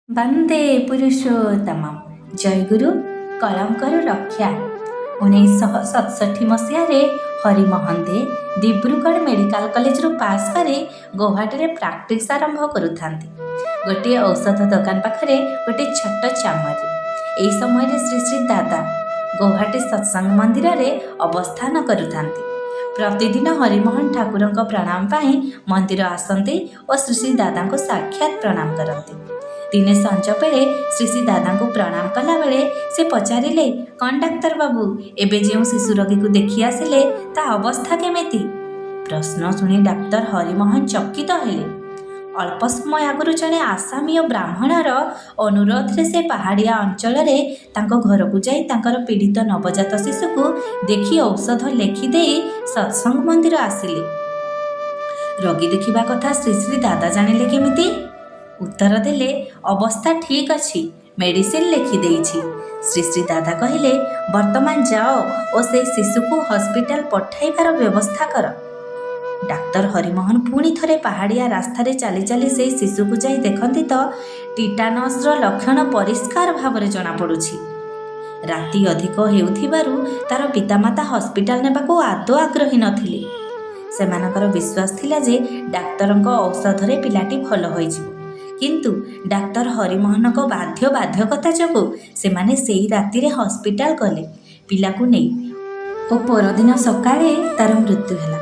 ବନ୍ଦେ ପୁରୁଷୋତ୍ତମ। ଜୟଗୁରୁ କଳଙ୍କର ରକ୍ଷା। 1967 ହରି ମହନ୍ତେ ଦିବ୍ରୁଗଡ଼ ମେଡ଼ିକାଲ କଲେଜରୁ ପାସ୍ କରି ଗୌହାଟୀରେ ପ୍ରାକ୍ଟିସ୍ ଆରମ୍ଭ କରୁଥାନ୍ତି। ଗୋଟିଏ ଔଷଧ ଦୋକାନ ପାଖରେ ଗୋଟିଏ ଛୋଟ ଚାମରି। ଏହି ସମୟରେ ଶ୍ରୀ ଶ୍ରୀ ଦାଦା ଗୌହାଟୀ ସତ୍ସଙ୍ଗ ମନ୍ଦିରରେ ଅବସ୍ଥାନ କରୁଥାନ୍ତି। ପ୍ରତିଦିନ ହରିମୋହନ ଠାକୁରଙ୍କ ପ୍ରଣାମ ପାଇଁ ମନ୍ଦିର ଆସନ୍ତି ଓ ଶ୍ରୀ ଶ୍ରୀ ଦାଦାଙ୍କୁ ସାକ୍ଷାତ ପ୍ରଣାମ କରନ୍ତି। ଦିନେ ସଞ୍ଜ ବେଳେ ଶ୍ରୀ ଶ୍ରୀ ଦାଦାଙ୍କୁ ପ୍ରଣାମ କଲାବେଳେ ସେ ପଚାରିଲେ, କ'ଣ ଡାକ୍ତର ବାବୁ, ଏବେ ଯେଉଁ ଶିଶୁ ରୋଗୀକୁ ଦେଖି ଆସିଲେ ତା ଅବସ୍ଥା କେମିତି? ପ୍ରଶ୍ନ ଶୁଣି ଡାକ୍ତର ହରିମୋହନ ଚକିତ ହେଲେ। ଅଳ୍ପ ସମୟ ଆଗରୁ ଜଣେ ଆସାମୀୟ ବ୍ରାହ୍ମଣର ଅନୁରୋଧରେ ସେ ପାହାଡ଼ିଆ ଅଞ୍ଚଳରେ ତାଙ୍କ ଘରକୁ ଯାଇ ତାଙ୍କର ପୀଡ଼ିତ ନବଜାତ ଶିଶୁକୁ ଦେଖି ଔଷଧ ଲେଖିଦେଇ ସତ୍ସଙ୍ଗ ମନ୍ଦିର ଆସିଲେ। ରୋଗୀ ଦେଖିବା କଥା ଶ୍ରୀ ଶ୍ରୀ ଦାଦା ଜାଣିଲେ କେମିତି? ଉତ୍ତର ଦେଲେ, ଅବସ୍ଥା ଠିକ୍ ଅଛି, ମେଡ଼ିସିନ ଲେଖିଦେଇଛି। ଶ୍ରୀ ଶ୍ରୀ ଦାଦା କହିଲେ, ବର୍ତ୍ତମାନ ଯାଅ ଓ ସେ ଶିଶୁକୁ ହସ୍ପିଟାଲ ପଠାଇବାର ବ୍ୟବସ୍ଥା କର। ଡାକ୍ତର ହରିମୋହନ ପୁଣି ଥରେ ପାହାଡ଼ିଆ ରାସ୍ତାରେ ଚାଲି ଚାଲି ସେହି ଶିଶୁକୁ ଯାଇ ଦେଖନ୍ତି ତ ଟିଟାନସ୍ର ଲକ୍ଷଣ ପରିଷ୍କାର ଭାବରେ ଜଣାପଡ଼ୁଛି। ରାତି ଅଧିକ ହେଉଥିବାରୁ ତାର ପିତାମାତା ହସ୍ପିଟାଲ ନେବାକୁ ଆଦୌ ଆଗ୍ରହୀ ନଥିଲେ। ସେମାନଙ୍କର ବିଶ୍ୱାସ ଥିଲା ଯେ ଡାକ୍ତରଙ୍କ ଔଷଧରେ ପିଲାଟି ଭଲ ହୋଇଯିବ। କିନ୍ତୁ ଡାକ୍ତର ହରିମୋହନଙ୍କ ବାଧ୍ୟବାଧକତା ଯୋଗୁଁ ସେମାନେ ସେହି ରାତିରେ ହସ୍ପିଟାଲ ଗଲେ ପିଲାକୁ ନେଇ ଓ ପରଦିନ ସକାଳେ ତାର ମୃତ୍ୟୁ ହେଲା।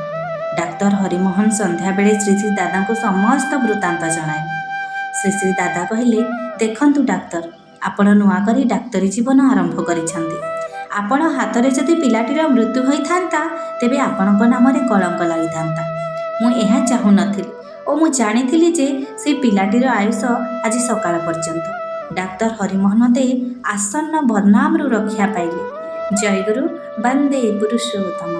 ଡାକ୍ତର ହରିମୋହନ ସନ୍ଧ୍ୟାବେଳେ ଶ୍ରୀ ଶ୍ରୀ ଦାଦାଙ୍କୁ ସମସ୍ତ ବୃତ୍ତାନ୍ତ ଜଣାଇଲେ। ଶ୍ରୀ ଶ୍ରୀ ଦାଦା କହିଲେ, ଦେଖନ୍ତୁ ଡାକ୍ତର, ଆପଣ ନୂଆ କରି ଡାକ୍ତରୀ ଜୀବନ ଆରମ୍ଭ କରିଛନ୍ତି। ଆପଣ ହାତରେ ଯଦି ପିଲାଟିର ମୃତ୍ୟୁ ହୋଇଥାନ୍ତା ତେବେ ଆପଣଙ୍କ ନାମରେ କଳଙ୍କ ଲାଗିଥାନ୍ତା। ମୁଁ ଏହା ଚାହୁଁନଥିଲି ଓ ମୁଁ ଜାଣିଥିଲି ଯେ ସେହି ପିଲାଟିର ଆୟୁଷ ଆଜି ସକାଳ ପର୍ଯ୍ୟନ୍ତ। ଡାକ୍ତର ହରିମୋହନ ଦେଇ ଆସନ୍ନ ବଦନାମରୁ ରକ୍ଷା ପାଇଲେ। ଜୟଗୁରୁ ବନ୍ଦେ ପୁରୁଷୋତ୍ତମ।